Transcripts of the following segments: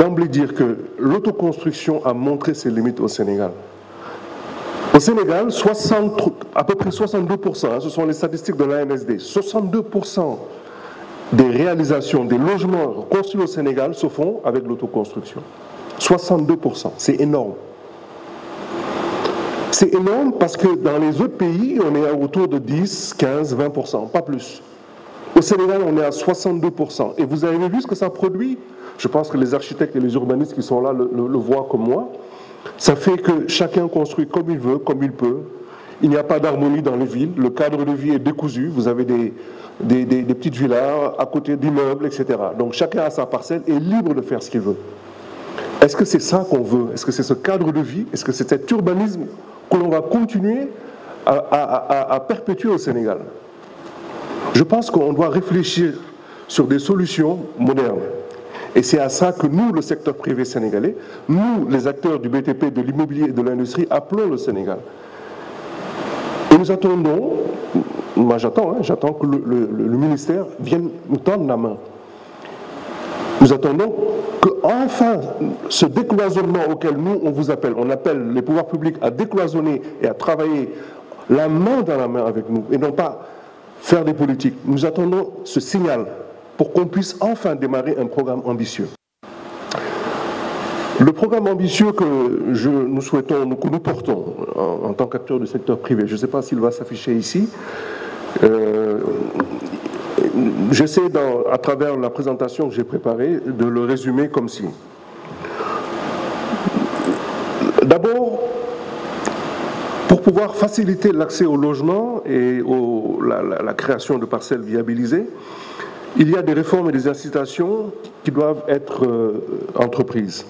d'emblée dire que l'autoconstruction a montré ses limites au Sénégal. Au Sénégal, à peu près 62%, ce sont les statistiques de l'ANSD, 62% des réalisations, des logements construits au Sénégal se font avec l'autoconstruction. 62%, c'est énorme. C'est énorme parce que dans les autres pays, on est autour de 10, 15, 20%, pas plus. Au Sénégal, on est à 62%. Et vous avez vu ce que ça produit? Je pense que les architectes et les urbanistes qui sont là le voient comme moi. Ça fait que chacun construit comme il veut, comme il peut. Il n'y a pas d'harmonie dans les villes. Le cadre de vie est décousu. Vous avez des petites villas à côté d'immeubles, etc. Donc chacun a sa parcelle et est libre de faire ce qu'il veut. Est-ce que c'est ça qu'on veut? Est-ce que c'est ce cadre de vie? Est-ce que c'est cet urbanisme que l'on va continuer à perpétuer au Sénégal? Je pense qu'on doit réfléchir sur des solutions modernes. Et c'est à ça que nous, le secteur privé sénégalais, nous, les acteurs du BTP, de l'immobilier et de l'industrie, appelons le Sénégal. Et nous attendons, moi j'attends que le ministère vienne nous tendre la main. Nous attendons qu'enfin, ce décloisonnement auquel nous, on vous appelle, on appelle les pouvoirs publics à décloisonner et à travailler la main dans la main avec nous, et non pas faire des politiques. Nous attendons ce signal pour qu'on puisse enfin démarrer un programme ambitieux. Le programme ambitieux que nous souhaitons, que nous portons en tant qu'acteurs du secteur privé, je ne sais pas s'il va s'afficher ici, j'essaie, à travers la présentation que j'ai préparée, de le résumer comme ci. D'abord, pour pouvoir faciliter l'accès au logement et la création de parcelles viabilisées, il y a des réformes et des incitations qui doivent être entreprises.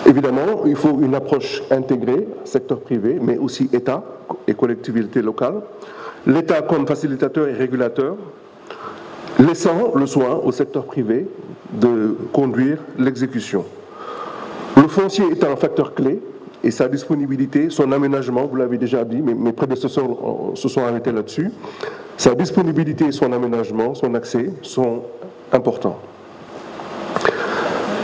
Évidemment, il faut une approche intégrée, secteur privé, mais aussi État et collectivités locales. L'État comme facilitateur et régulateur, laissant le soin au secteur privé de conduire l'exécution. Le foncier est un facteur clé et sa disponibilité, son aménagement, vous l'avez déjà dit, mes prédécesseurs se sont arrêtés là-dessus, sa disponibilité et son aménagement, son accès sont importants.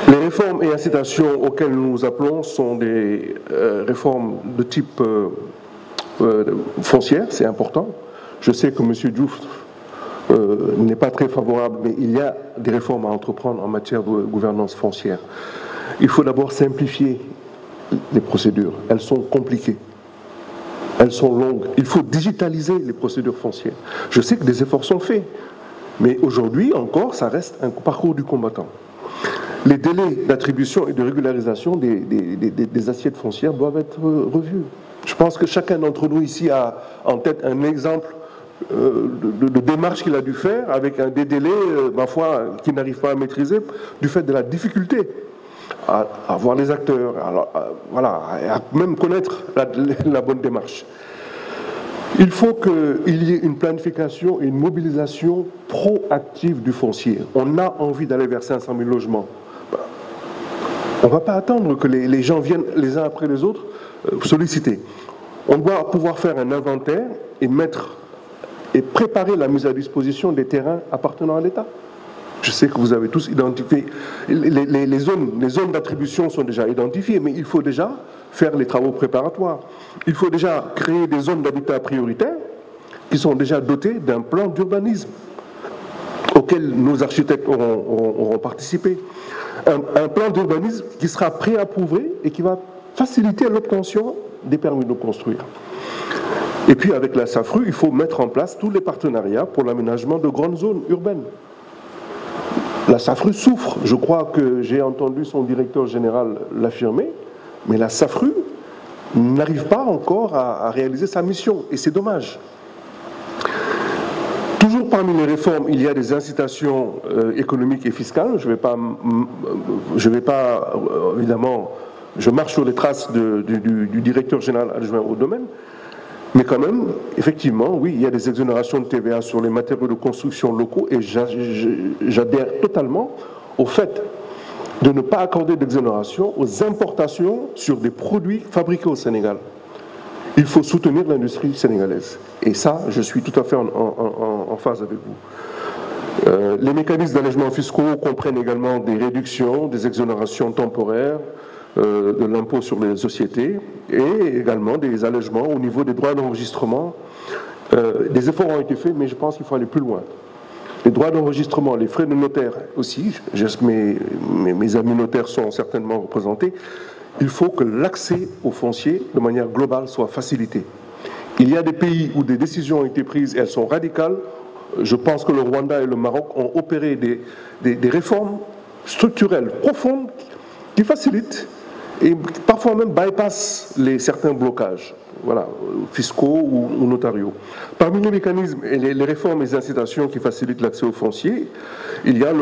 Les réformes et incitations auxquelles nous nous appelons sont des réformes de type foncière, c'est important. Je sais que M. Diouf n'est pas très favorable, mais il y a des réformes à entreprendre en matière de gouvernance foncière. Il faut d'abord simplifier les procédures. Elles sont compliquées. Elles sont longues. Il faut digitaliser les procédures foncières. Je sais que des efforts sont faits, mais aujourd'hui encore, ça reste un parcours du combattant. Les délais d'attribution et de régularisation des assiettes foncières doivent être revus. Je pense que chacun d'entre nous ici a en tête un exemple de démarche qu'il a dû faire avec des délais, ma foi, qu'il n'arrive pas à maîtriser du fait de la difficulté à voir les acteurs, à même connaître la bonne démarche. Il faut qu'il y ait une planification et une mobilisation proactive du foncier. On a envie d'aller vers 500 000 logements. On ne va pas attendre que les gens viennent les uns après les autres solliciter. On doit pouvoir faire un inventaire et préparer la mise à disposition des terrains appartenant à l'État. Je sais que vous avez tous identifié, les zones d'attribution sont déjà identifiées, mais il faut déjà faire les travaux préparatoires. Il faut déjà créer des zones d'habitat prioritaires qui sont déjà dotées d'un plan d'urbanisme auquel nos architectes auront participé. Un plan d'urbanisme qui sera préapprouvé et qui va faciliter l'obtention des permis de construire. Et puis avec la SAFRU, il faut mettre en place tous les partenariats pour l'aménagement de grandes zones urbaines. La SAFRU souffre, je crois que j'ai entendu son directeur général l'affirmer, mais la SAFRU n'arrive pas encore à réaliser sa mission, et c'est dommage. Toujours parmi les réformes, il y a des incitations économiques et fiscales. Je vais pas évidemment, je marche sur les traces du directeur général adjoint au domaine, mais quand même, effectivement, oui, il y a des exonérations de TVA sur les matériaux de construction locaux et j'adhère totalement au fait de ne pas accorder d'exonération aux importations sur des produits fabriqués au Sénégal. Il faut soutenir l'industrie sénégalaise. Et ça, je suis tout à fait en phase avec vous. Les mécanismes d'allègement fiscaux comprennent également des réductions, des exonérations temporaires de l'impôt sur les sociétés et également des allègements au niveau des droits d'enregistrement. Des efforts ont été faits, mais je pense qu'il faut aller plus loin. Les droits d'enregistrement, les frais de notaire aussi, mes amis notaires sont certainement représentés, il faut que l'accès au foncier de manière globale soit facilité. Il y a des pays où des décisions ont été prises et elles sont radicales. Je pense que le Rwanda et le Maroc ont opéré des réformes structurelles profondes qui facilitent et parfois même bypassent certains blocages, voilà, fiscaux ou notariaux. Parmi les mécanismes et les réformes et les incitations qui facilitent l'accès au foncier, il y a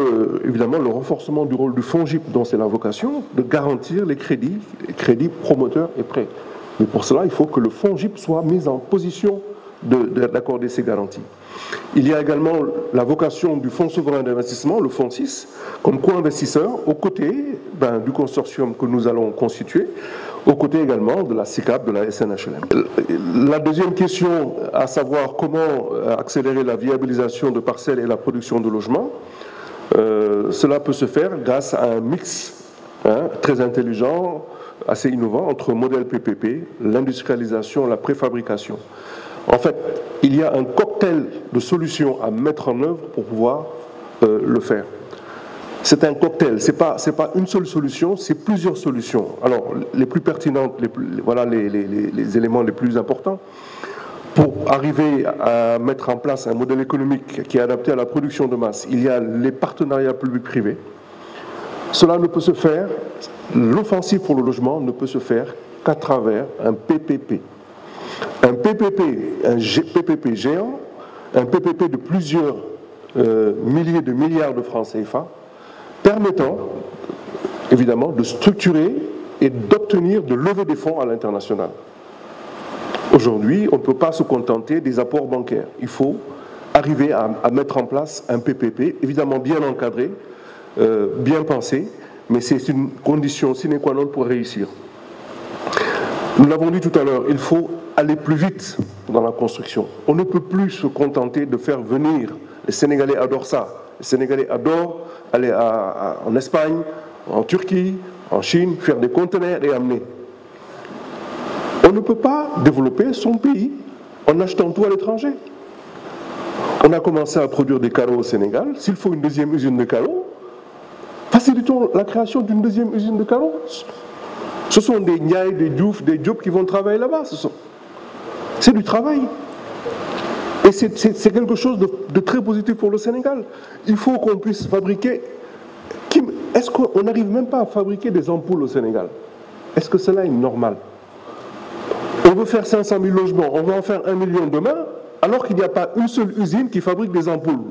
évidemment le renforcement du rôle du FONGIP, dont c'est la vocation, de garantir les crédits promoteurs et prêts. Mais pour cela, il faut que le FONGIP soit mis en position d'accorder ces garanties. Il y a également la vocation du Fonds souverain d'investissement, le FONSIS, comme co-investisseur aux côtés du consortium que nous allons constituer, aux côtés également de la SICAP, de la SNHLM. La deuxième question, à savoir comment accélérer la viabilisation de parcelles et la production de logements, cela peut se faire grâce à un mix très intelligent, assez innovant entre modèle PPP, l'industrialisation, la préfabrication. En fait, il y a un cocktail de solutions à mettre en œuvre pour pouvoir le faire. C'est un cocktail, c'est pas une seule solution, c'est plusieurs solutions. Alors, les plus pertinentes, voilà les éléments les plus importants. Pour arriver à mettre en place un modèle économique qui est adapté à la production de masse, il y a les partenariats publics-privés. Cela ne peut se faire, l'offensive pour le logement ne peut se faire qu'à travers un PPP. Un PPP géant, un PPP de plusieurs milliers de milliards de francs CFA, permettant évidemment de structurer et d'obtenir, de lever des fonds à l'international. Aujourd'hui, on ne peut pas se contenter des apports bancaires. Il faut arriver à mettre en place un PPP, évidemment bien encadré, bien pensé, mais c'est une condition sine qua non pour réussir. Nous l'avons dit tout à l'heure, il faut aller plus vite dans la construction. On ne peut plus se contenter de faire venir, les Sénégalais adorent ça, les Sénégalais adorent aller en Espagne, en Turquie, en Chine, faire des conteneurs et amener. On ne peut pas développer son pays en achetant tout à l'étranger. On a commencé à produire des carreaux au Sénégal. S'il faut une deuxième usine de carreaux, facilitons la création d'une deuxième usine de carreaux. Ce sont des Ndiaye, des Diouf, des Diop qui vont travailler là-bas. C'est du travail. Et c'est quelque chose de très positif pour le Sénégal. Il faut qu'on puisse fabriquer... Est-ce qu'on n'arrive même pas à fabriquer des ampoules au Sénégal? Est-ce que cela est normal? On veut faire 500 000 logements, on va en faire 1 million demain, alors qu'il n'y a pas une seule usine qui fabrique des ampoules.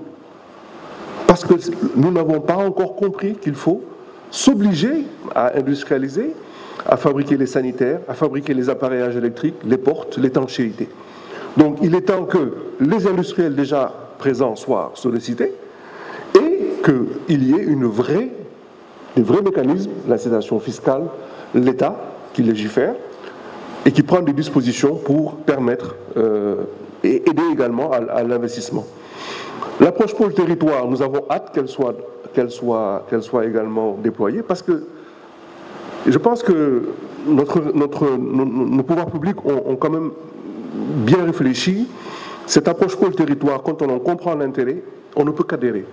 Parce que nous n'avons pas encore compris qu'il faut s'obliger à industrialiser, à fabriquer les sanitaires, à fabriquer les appareillages électriques, les portes, l'étanchéité. Donc il est temps que les industriels déjà présents soient sollicités et qu'il y ait des vrais mécanismes, l'incitation fiscale, l'État qui légifère et qui prend des dispositions pour permettre et aider également à l'investissement. L'approche pôle territoire, nous avons hâte qu'elle soit également déployée parce que je pense que nos pouvoirs publics ont quand même bien réfléchi. Cette approche pôle territoire, quand on en comprend l'intérêt, on ne peut qu'adhérer.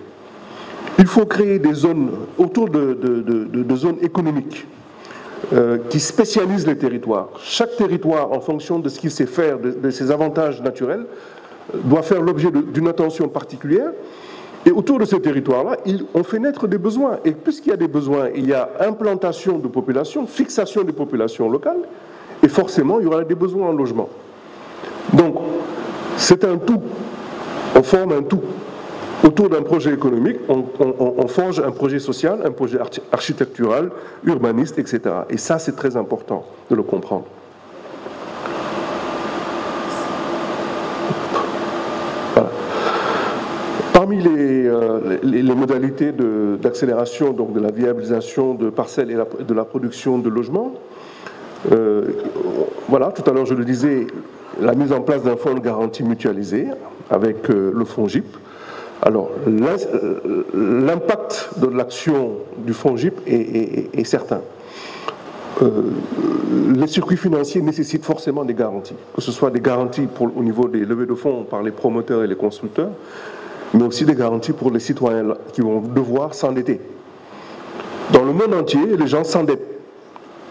Il faut créer des zones autour de zones économiques qui spécialisent les territoires. Chaque territoire, en fonction de ce qu'il sait faire, de ses avantages naturels, doit faire l'objet d'une attention particulière. Et autour de ce territoire-là, on fait naître des besoins. Et puisqu'il y a des besoins, il y a implantation de population, fixation des populations locales, et forcément, il y aura des besoins en logement. Donc, c'est un tout. On forme un tout. Autour d'un projet économique, on forge un projet social, un projet architectural, urbaniste, etc. Et ça, c'est très important de le comprendre. Voilà. Parmi les modalités d'accélération de la viabilisation de parcelles et de la production de logements, voilà, tout à l'heure je le disais, la mise en place d'un fonds de garantie mutualisé avec le FONGIP, Alors, l'impact de l'action du FONGIP est certain. Les circuits financiers nécessitent forcément des garanties, que ce soit des garanties au niveau des levées de fonds par les promoteurs et les constructeurs, mais aussi des garanties pour les citoyens qui vont devoir s'endetter. Dans le monde entier, les gens s'endettent.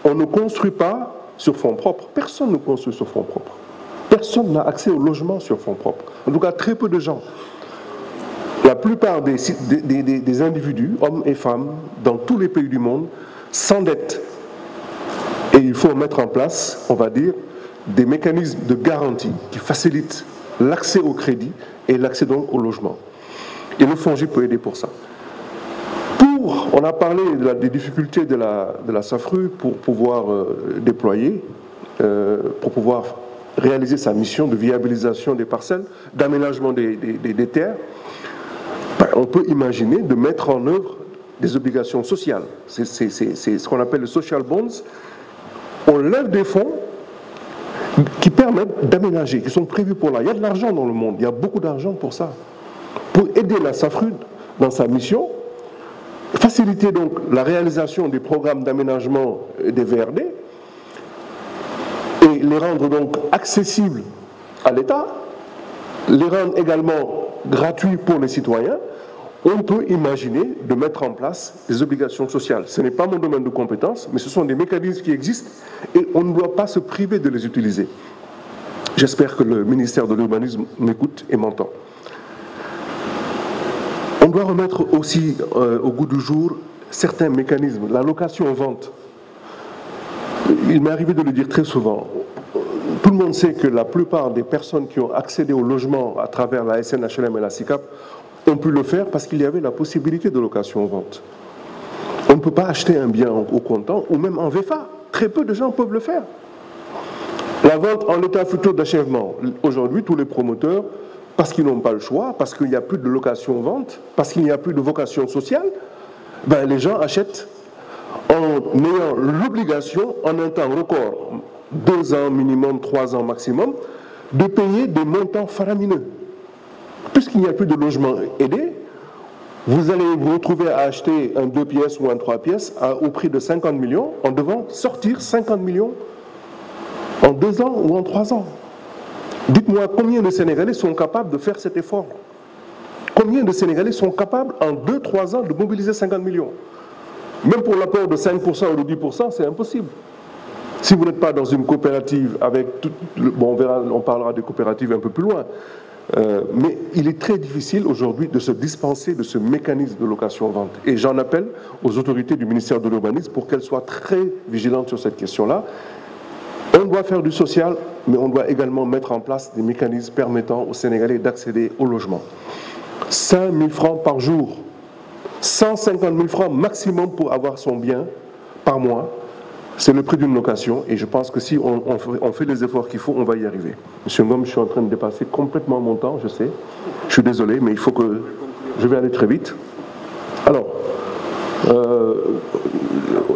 On ne construit pas sur fonds propres. Personne ne construit sur fonds propres. Personne n'a accès au logement sur fonds propres. En tout cas, très peu de gens. La plupart des individus, hommes et femmes, dans tous les pays du monde, s'endettent. Et il faut mettre en place, on va dire, des mécanismes de garantie qui facilitent l'accès au crédit et l'accès donc au logement. Et le FONGIP peut aider pour ça. On a parlé des difficultés de la SAFRU pour pouvoir déployer, pour pouvoir réaliser sa mission de viabilisation des parcelles, d'aménagement des terres. On peut imaginer de mettre en œuvre des obligations sociales. C'est ce qu'on appelle les social bonds. On lève des fonds qui permettent d'aménager, qui sont prévus pour là. Il y a de l'argent dans le monde, il y a beaucoup d'argent pour ça. Pour aider la SAFRU dans sa mission, faciliter donc la réalisation des programmes d'aménagement des VRD et les rendre donc accessibles à l'État, les rendre également gratuits pour les citoyens, on peut imaginer de mettre en place des obligations sociales. Ce n'est pas mon domaine de compétence, mais ce sont des mécanismes qui existent et on ne doit pas se priver de les utiliser. J'espère que le ministère de l'Urbanisme m'écoute et m'entend. On doit remettre aussi au goût du jour certains mécanismes. La location-vente, il m'est arrivé de le dire très souvent. Tout le monde sait que la plupart des personnes qui ont accédé au logement à travers la SNHLM et la SICAP ont pu le faire parce qu'il y avait la possibilité de location-vente. On ne peut pas acheter un bien au comptant ou même en VFA. Très peu de gens peuvent le faire. La vente en état futur d'achèvement. Aujourd'hui, tous les promoteurs, parce qu'ils n'ont pas le choix, parce qu'il n'y a plus de location-vente, parce qu'il n'y a plus de vocation sociale, ben les gens achètent en ayant l'obligation, en un temps record, 2 ans minimum, 3 ans maximum, de payer des montants faramineux. Puisqu'il n'y a plus de logement aidé, vous allez vous retrouver à acheter un 2 pièces ou un 3 pièces au prix de 50 millions en devant sortir 50 millions en 2 ans ou en 3 ans. Dites-moi combien de Sénégalais sont capables de faire cet effort? Combien de Sénégalais sont capables en 2-3 ans de mobiliser 50 millions? Même pour l'apport de 5% ou de 10%, c'est impossible. Si vous n'êtes pas dans une coopérative avec tout, bon, on parlera des coopératives un peu plus loin, mais il est très difficile aujourd'hui de se dispenser de ce mécanisme de location-vente. Et j'en appelle aux autorités du ministère de l'Urbanisme pour qu'elles soient très vigilantes sur cette question-là. On doit faire du social, mais on doit également mettre en place des mécanismes permettant aux Sénégalais d'accéder au logement. 5 000 francs par jour, 150 000 francs maximum pour avoir son bien par mois. C'est le prix d'une location et je pense que si on fait les efforts qu'il faut, on va y arriver. Monsieur Ngom, je suis en train de dépasser complètement mon temps, je sais. Je suis désolé, mais il faut que... Je vais aller très vite. Alors,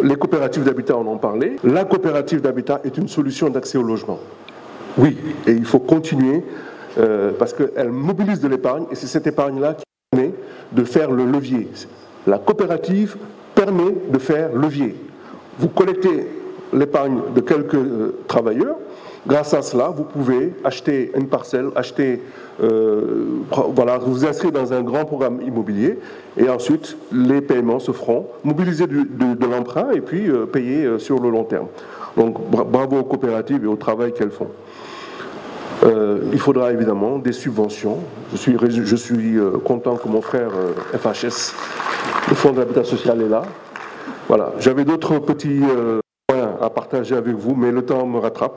les coopératives d'habitat, on en parlait. La coopérative d'habitat est une solution d'accès au logement. Oui, et il faut continuer parce qu'elle mobilise de l'épargne et c'est cette épargne-là qui permet de faire le levier. La coopérative permet de faire levier. Vous collectez l'épargne de quelques travailleurs. Grâce à cela, vous pouvez acheter une parcelle, voilà, vous inscrire dans un grand programme immobilier et ensuite les paiements se feront, mobiliser de l'emprunt et puis payer sur le long terme. Donc bravo aux coopératives et au travail qu'elles font. Il faudra évidemment des subventions. Je suis content que mon frère FHS, le Fonds d'habitat social, est là. Voilà, j'avais d'autres petits points à partager avec vous, mais le temps me rattrape.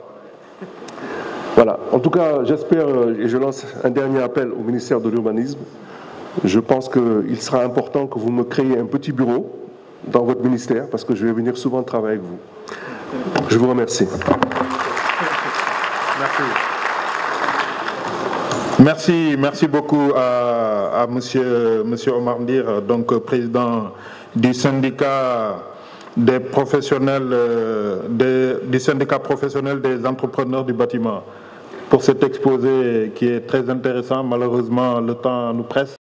Voilà, en tout cas, j'espère, et je lance un dernier appel au ministère de l'Urbanisme. Je pense qu'il sera important que vous me créiez un petit bureau dans votre ministère, parce que je vais venir souvent travailler avec vous. Je vous remercie. Merci beaucoup à monsieur Omar Ndir, donc président du syndicat des professionnels, du syndicat professionnel des entrepreneurs du bâtiment, pour cet exposé qui est très intéressant. Malheureusement, le temps nous presse.